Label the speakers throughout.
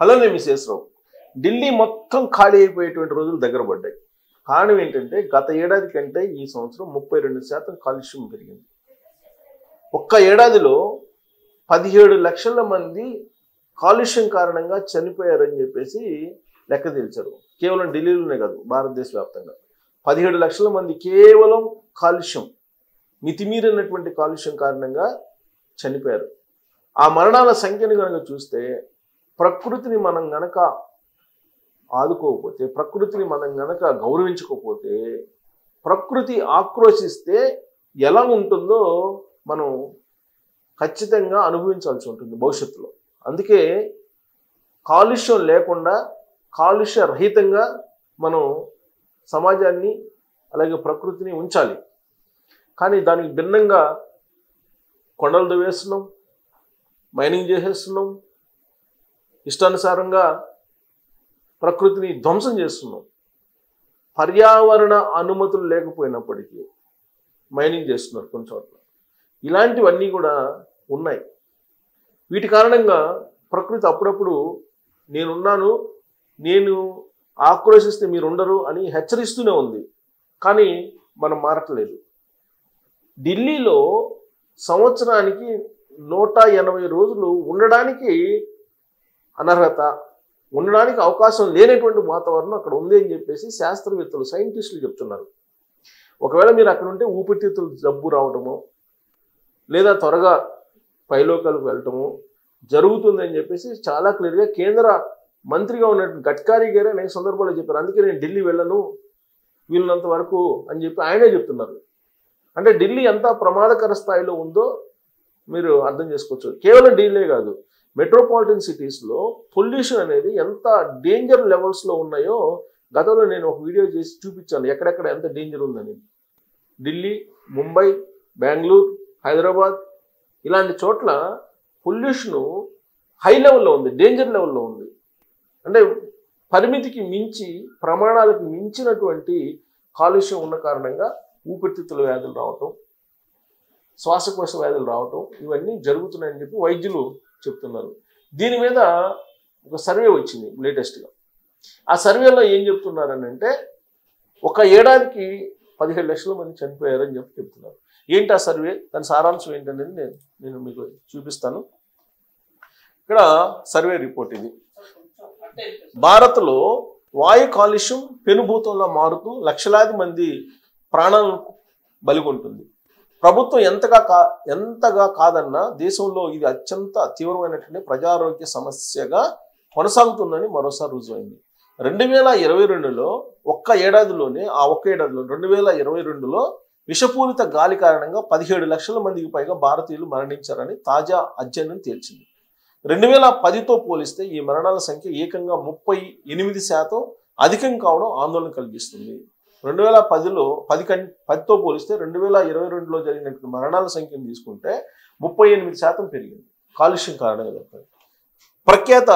Speaker 1: అలానే విశేషరావు ఢిల్లీ మొత్తం ఖాళీ అయిపోయేటువంటి రోజులు దగ్గర పడ్డాయి. కారణం ఏంటంటే గత ఏడాది కంటే ఈ సంవత్సరం 32% కాలుష్యం పెరిగింది. ఒక్క ఏడాదిలో 17 లక్షల మంది కాలుష్యం కారణంగా చనిపోయారని చెప్పేసి లెక్క తేల్చారు. కేవలం ఢిల్లీలోనే కాదు, భారతదేశ వ్యాప్తంగా 17 లక్షల మంది కేవలం కాలుష్యం, మితిమీరినటువంటి కాలుష్యం కారణంగా చనిపోయారు. ఆ మరణాల సంఖ్యను కనుక చూస్తే ప్రకృతిని మనం గనక ఆదుకోకపోతే, ప్రకృతిని మనం గనక గౌరవించకపోతే, ప్రకృతి ఆక్రోశిస్తే ఎలా ఉంటుందో మనం ఖచ్చితంగా అనుభవించాల్సి ఉంటుంది భవిష్యత్తులో. అందుకే కాలుష్యం లేకుండా, కాలుష్య రహితంగా మనం సమాజాన్ని అలాగే ప్రకృతిని ఉంచాలి. కానీ దానికి భిన్నంగా కొండలు దువ్వేస్తున్నాం, మైనింగ్ చేసేస్తున్నాం, ఇష్టానుసారంగా ప్రకృతిని ధ్వంసం చేస్తున్నాం. పర్యావరణ అనుమతులు లేకపోయినప్పటికీ మైనింగ్ చేస్తున్నారు కొన్ని చోట్ల. ఇలాంటివన్నీ కూడా ఉన్నాయి. వీటి కారణంగా ప్రకృతి అప్పుడప్పుడు నేనున్నాను, నేను ఆక్రోశిస్తే మీరు ఉండరు అని హెచ్చరిస్తూనే ఉంది. కానీ మనం మారట్లేదు. ఢిల్లీలో సంవత్సరానికి 180 రోజులు ఉండడానికి అనర్హత, ఉండడానికి అవకాశం లేనటువంటి వాతావరణం అక్కడ ఉంది అని చెప్పేసి శాస్త్రవేత్తలు, సైంటిస్టులు చెప్తున్నారు. ఒకవేళ మీరు అక్కడ ఉంటే ఊపిరితిత్తులు జబ్బు రావటము, లేదా త్వరగా పైలోకాలకు వెళ్ళటము జరుగుతుందని చెప్పేసి చాలా క్లియర్గా కేంద్ర మంత్రిగా ఉన్నటువంటి గడ్కరీ గారే అనేక సందర్భాల్లో చెప్పారు. అందుకే నేను ఢిల్లీ వెళ్ళను వీళ్ళంత వరకు అని చెప్పి ఆయనే చెప్తున్నారు. అంటే ఢిల్లీ ఎంత ప్రమాదకర స్థాయిలో ఉందో మీరు అర్థం చేసుకోవచ్చు. కేవలం ఢిల్లీ కాదు, మెట్రోపాలిటన్ సిటీస్లో పొల్యూషన్ అనేది ఎంత డేంజర్ లెవెల్స్లో ఉన్నాయో గతంలో నేను ఒక వీడియో చేసి చూపించాను, ఎక్కడెక్కడ ఎంత డేంజర్ ఉందని. ఢిల్లీ, ముంబై, బెంగళూరు, హైదరాబాద్ ఇలాంటి చోట్ల పొల్యూషను హై లెవెల్లో ఉంది, డేంజర్ లెవెల్లో ఉంది. అంటే పరిమితికి మించి, ప్రమాణాలకు మించినటువంటి కాలుష్యం ఉన్న కారణంగా ఊపిరితిత్తుల వ్యాధులు రావటం, శ్వాసకోశ వ్యాధులు రావటం ఇవన్నీ జరుగుతున్నాయని చెప్పి వైద్యులు చెప్తున్నారు. దీని మీద ఒక సర్వే వచ్చింది లేటెస్ట్గా. ఆ సర్వేలో ఏం చెప్తున్నారని అంటే ఒక ఏడాదికి 17 లక్షల మంది చనిపోయారని చెప్పి చెప్తున్నారు. ఏంటి ఆ సర్వే, దాని సారాంశం ఏంటనేది నేను మీకు చూపిస్తాను. ఇక్కడ సర్వే రిపోర్ట్ ఇది. భారత్లో వాయు కాలుష్యం పెనుభూతంలో మారుతూ లక్షలాది మంది ప్రాణాలకు బలిగొంటుంది. ప్రభుత్వం ఎంతగా కాదన్నా దేశంలో ఇది అత్యంత తీవ్రమైనటువంటి ప్రజారోగ్య సమస్యగా కొనసాగుతుందని మరోసారి రుజువైంది. 2022లో ఒక్క ఏడాదిలోనే 2022లో విషపూరిత గాలి కారణంగా 17 లక్షల మందికి పైగా భారతీయులు మరణించారని తాజా అధ్యయనం తేల్చింది. 2010తో పోలిస్తే ఈ మరణాల సంఖ్య ఏకంగా 38% అధికం కావడం ఆందోళన కలిగిస్తుంది. 2010తో పోలిస్తే 2022లో జరిగినటువంటి మరణాల సంఖ్యను తీసుకుంటే 38% పెరిగింది కాలుష్యం కారణంగా. ప్రఖ్యాత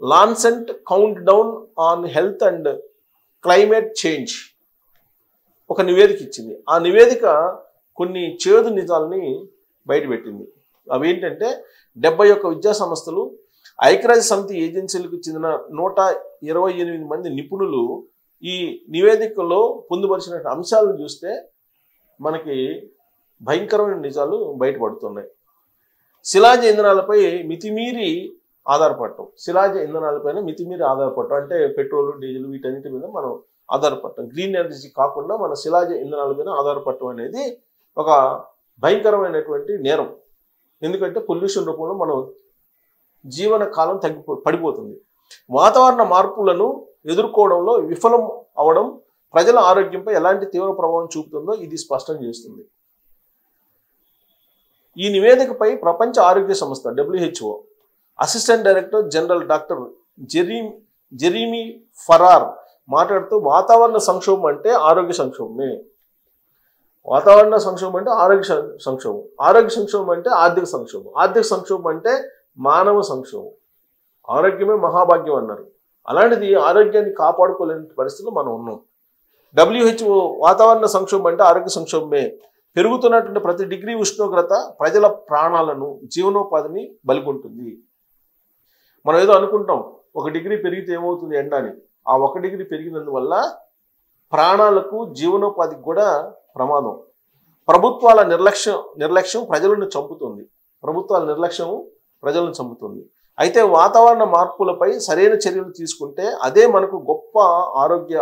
Speaker 1: Lancet count down on health and climate change ఒక నివేదిక ఇచ్చింది. ఆ నివేదిక కొన్ని చేదు నిజాలని బయటపెట్టింది. అవేంటంటే 71 విద్యా సంస్థలు, ఐక్యరాజ్య సమితి ఏజెన్సీలకు చెందిన 128 మంది నిపుణులు ఈ నివేదికలో పొందుపరిచిన అంశాలను చూస్తే మనకి భయంకరమైన నిజాలు బయటపడుతున్నాయి. శిలాజ ఇంధనాలపై మితిమీరి ఆధారపడటం, మితిమీరి ఆధారపడటం అంటే పెట్రోల్, డీజిల్ వీటన్నిటి మీద మనం ఆధారపడటం, గ్రీన్ ఎనర్జీ కాకుండా మన శిలాజ ఇంధనాల మీద ఆధారపడటం అనేది ఒక భయంకరమైనటువంటి నేరం. ఎందుకంటే పొల్యూషన్ రూపంలో మనం జీవన కాలం పడిపోతుంది. వాతావరణ మార్పులను ఎదుర్కోవడంలో విఫలం అవడం ప్రజల ఆరోగ్యంపై ఎలాంటి తీవ్ర ప్రభావం చూపుతుందో ఇది స్పష్టం చేస్తుంది. ఈ నివేదికపై ప్రపంచ ఆరోగ్య సంస్థ WHO assistant director general doctor Jeremy Farrar మాట్లాడుతూ వాతావరణ సంక్షోభం అంటే ఆరోగ్య సంక్షోభమే, వాతావరణ సంక్షోభం అంటే ఆరోగ్య సంక్షోభం, ఆరోగ్య సంక్షోభం అంటే ఆర్థిక సంక్షోభం, ఆర్థిక సంక్షోభం అంటే మానవ సంక్షోభం. ఆరోగ్యమే మహాభాగ్యం అన్నారు. అలాంటిది ఆరోగ్యాన్ని కాపాడుకోలేని పరిస్థితుల్లో మనం ఉన్నాం. WHO వాతావరణ సంక్షోభం అంటే ఆరోగ్య సంక్షోభమే, పెరుగుతున్నటువంటి ప్రతి డిగ్రీ ఉష్ణోగ్రత ప్రజల ప్రాణాలను, జీవనోపాధిని బలిగొంటుంది. మనం ఏదో అనుకుంటాం 1 డిగ్రీ పెరిగితే ఏమవుతుంది ఎండ అని. ఆ 1 డిగ్రీ పెరిగినందువల్ల ప్రాణాలకు జీవనోపాధికి కూడా ప్రమాదం. ప్రభుత్వాల నిర్లక్ష్యం ప్రజలను చంపుతుంది. ప్రభుత్వాల నిర్లక్ష్యం ప్రజలను చంపుతుంది. అయితే వాతావరణ మార్పులపై సరైన చర్యలు తీసుకుంటే అదే మనకు గొప్ప ఆరోగ్య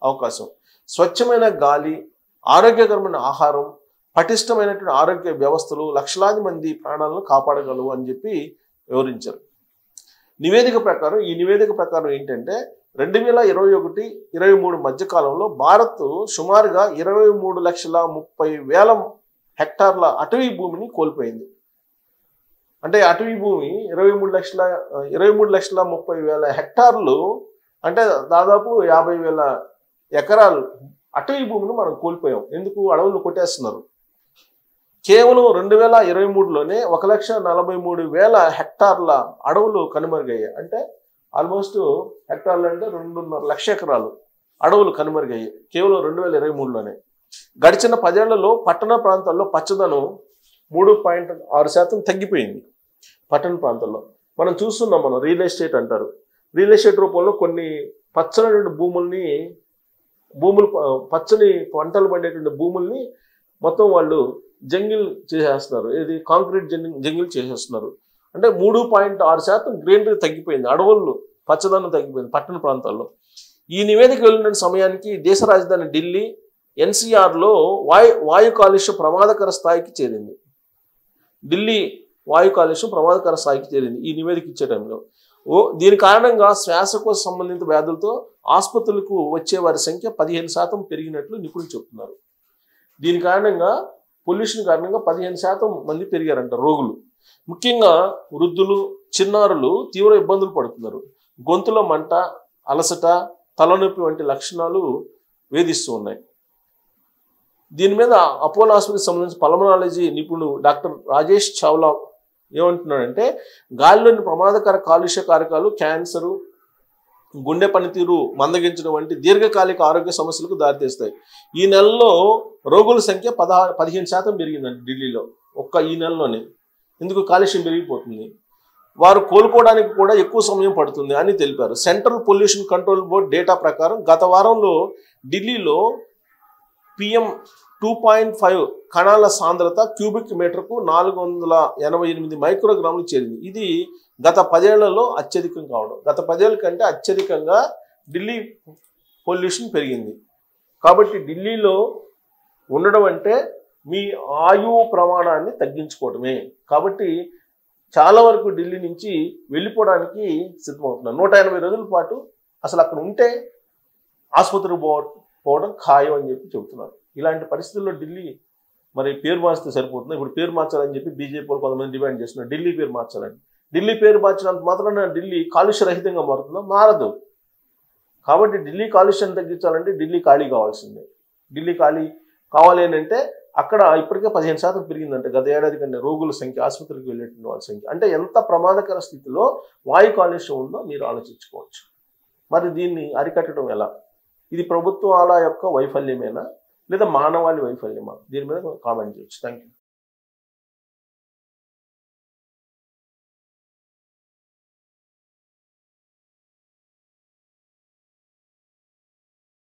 Speaker 1: అవకాశం. స్వచ్ఛమైన గాలి, ఆరోగ్యకరమైన ఆహారం, పటిష్టమైనటువంటి ఆరోగ్య వ్యవస్థలు లక్షలాది మంది ప్రాణాలను కాపాడగలవు అని చెప్పి వివరించారు. ఈ నివేదిక ప్రకారం ఏంటంటే 2021-23 మధ్యకాలంలో భారత్ సుమారుగా 23,30,000 హెక్టార్ల అటవీ భూమిని కోల్పోయింది. అంటే అటవీ భూమి 23,30,000 హెక్టార్లు అంటే దాదాపు 50,000 ఎకరాలు అటవీ భూమిని మనం కోల్పోయాం. ఎందుకు? అడవులు కొట్టేస్తున్నారు. కేవలం 2023లోనే 1,43,000 హెక్టార్ల అడవులు కనుమరుగయ్యాయి. అంటే ఆల్మోస్ట్ హెక్టార్లు అంటే 2.5 లక్షల ఎకరాలు అడవులు కనుమరుగయ్యాయి కేవలం 2023లోనే. గడిచిన 10 ఏళ్లలో పట్టణ ప్రాంతాల్లో పచ్చదనం 3.6% తగ్గిపోయింది. పట్టణ ప్రాంతాల్లో మనం చూస్తున్నాం. రియల్ ఎస్టేట్ అంటారు. రియల్ ఎస్టేట్ రూపంలో కొన్ని పచ్చని పచ్చని పంటలు పండేటువంటి భూముల్ని మొత్తం వాళ్ళు జంగిల్ చేసేస్తున్నారు. ఇది కాంక్రీట్ జంగిల్ చేసేస్తున్నారు. అంటే 3.6% గ్రీనరీ తగ్గిపోయింది. అడవులు పచ్చదనం తగ్గిపోయింది పట్టణ ప్రాంతాల్లో. ఈ నివేదిక వెళ్ళిన సమయానికి దేశ రాజధాని ఢిల్లీ ఎన్సీఆర్లో వాయు కాలుష్యం ప్రమాదకర స్థాయికి చేరింది. ఢిల్లీ వాయు కాలుష్యం ప్రమాదకర స్థాయికి చేరింది ఈ నివేదిక ఇచ్చే టైంలో. దీని కారణంగా శ్వాసకోశ సంబంధిత వ్యాధులతో ఆసుపత్రులకు వచ్చే వారి సంఖ్య 15% పెరిగినట్లు నిపుణులు చెబుతున్నారు. దీని కారణంగా పొల్యూషన్ కారణంగా 15% మంది పెరిగారంట రోగులు. ముఖ్యంగా వృద్ధులు, చిన్నారులు తీవ్ర ఇబ్బందులు పడుతున్నారు. గొంతులో మంట, అలసట, తలనొప్పి వంటి లక్షణాలు వేధిస్తూ ఉన్నాయి. దీని మీద అపోలో ఆసుపత్రికి సంబంధించిన పల్మనాలజీ నిపుణుడు డాక్టర్ రాజేష్ చావ్లా ఏమంటున్నాడంటే గాలిలోని ప్రమాదకర కాలుష్య కారకాలు క్యాన్సరు, గుండె పనితీరు మందగించడం వంటి దీర్ఘకాలిక ఆరోగ్య సమస్యలకు దారితీస్తాయి. ఈ నెలలో రోగుల సంఖ్య 15% పెరిగిందండి ఢిల్లీలో ఈ నెలలోనే. ఎందుకు? కాలుష్యం పెరిగిపోతుంది. వారు కోలుకోవడానికి కూడా ఎక్కువ సమయం పడుతుంది అని తెలిపారు. Central pollution control board data ప్రకారం గత వారంలో ఢిల్లీలో PM2.5 కణాల సాంద్రత క్యూబిక్ మీటర్కు 488 మైక్రోగ్రాములు చేరింది. ఇది గత 10 ఏళ్లలో అత్యధికం కావడం. గత 10 ఏళ్ల కంటే అత్యధికంగా ఢిల్లీ పొల్యూషన్ పెరిగింది. కాబట్టి ఢిల్లీలో ఉండడం అంటే మీ ఆయువు ప్రమాణాన్ని తగ్గించుకోవడమే. కాబట్టి చాలా వరకు ఢిల్లీ నుంచి వెళ్ళిపోవడానికి సిద్ధమవుతున్నారు. 180 రోజుల పాటు అసలు అక్కడ ఉంటే ఆసుపత్రికి పోవడం ఖాయం అని చెప్పి చెబుతున్నారు. ఇలాంటి పరిస్థితుల్లో ఢిల్లీ మరి పేరు మార్చితే సరిపోతుంది. ఇప్పుడు పేరు మార్చాలని చెప్పి బీజేపీ వాళ్ళు కొంతమంది డిమాండ్ చేస్తున్నారు. ఢిల్లీ పేరు మార్చాలని. ఢిల్లీ పేరు మార్చినంత మాత్రాన ఢిల్లీ కాలుష్య రహితంగా మారుతుందా? మారదు. కాబట్టి ఢిల్లీ కాలుష్యాన్ని తగ్గించాలంటే ఢిల్లీ ఖాళీ కావాల్సిందే. ఢిల్లీ ఖాళీ కావాలి అని అంటే అక్కడ ఇప్పటికే 15% పెరిగిందంటే గత ఏడాది కంటే రోగుల సంఖ్య, ఆసుపత్రికి వెళ్ళేటువంటి వాళ్ళ సంఖ్య. అంటే ఎంత ప్రమాదకర స్థితిలో వాయు కాలుష్యం ఉందో మీరు ఆలోచించుకోవచ్చు. మరి దీన్ని అరికట్టడం ఎలా? ఇది ప్రభుత్వాల యొక్క వైఫల్యమేనా లేదా మానవాళి వైఫల్యమా? దీని మీద కామెంట్ చేయొచ్చు. Thank you.